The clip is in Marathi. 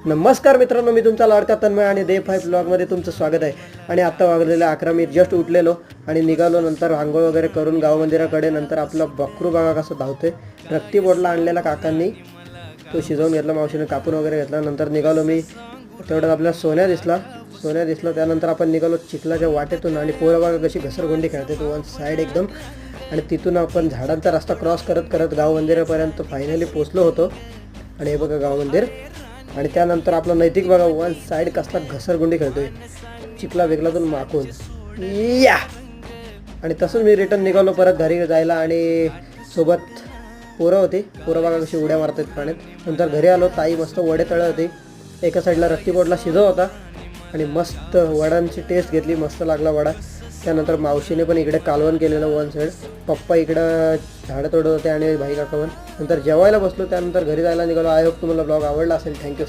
नमस्कार मित्रांनो, मी तुमचा लाडका तन्मय आणि डे 5 ब्लॉगमध्ये तुमचं स्वागत आहे. आणि आत्ता वाजलेलं 11. मी जस्ट उठलेलो आणि निघालो. नंतर आंघोळ वगैरे करून गाव मंदिराकडे. नंतर आपलं बकरू बघा कसं धावतोय. रक्ती बोटला आणलेला काकांनी तो शिजवून घेतला, मावशीने कापून वगैरे घेतला. नंतर निघालो मी. तेवढ्यात आपल्याला सोन्या दिसला. त्यानंतर आपण निघालो चिखलाच्या वाटेतून. आणि पोरं बघा कशी घसरगुंडी खेळते तो वन साईड एकदम. आणि तिथून आपण झाडांचा रस्ता क्रॉस करत करत गाव मंदिरापर्यंत फायनली पोचलो होतो. आणि हे बघा गाव मंदिर. आणि त्यानंतर आपला नैतिक बघा वन साईड कसला घसरगुंडी खेळतोय चिखला वेगलातून माकून या. आणि तसंच मी रिटर्न निघालो परत घरी जायला. आणि सोबत पोरं बघा कशी उड्या मारतात पाण्यात. नंतर घरी आलो. ताई मस्त वडे तळत होती. एका साईडला रक्तीपोटला शिजव होता आणि मस्त वडांची टेस्ट घेतली. मस्त लागला वडा. त्यानंतर मावशीने पण इकडे कालवण केलेलं वन साईड. पप्पा इकडं झाडं तोडत होते आणि भाई काका पण. नंतर जेवायला बसलो. त्यानंतर घरी जायला निघालो. आय होप तुम्हाला ब्लॉग आवडला असेल. थँक्यू.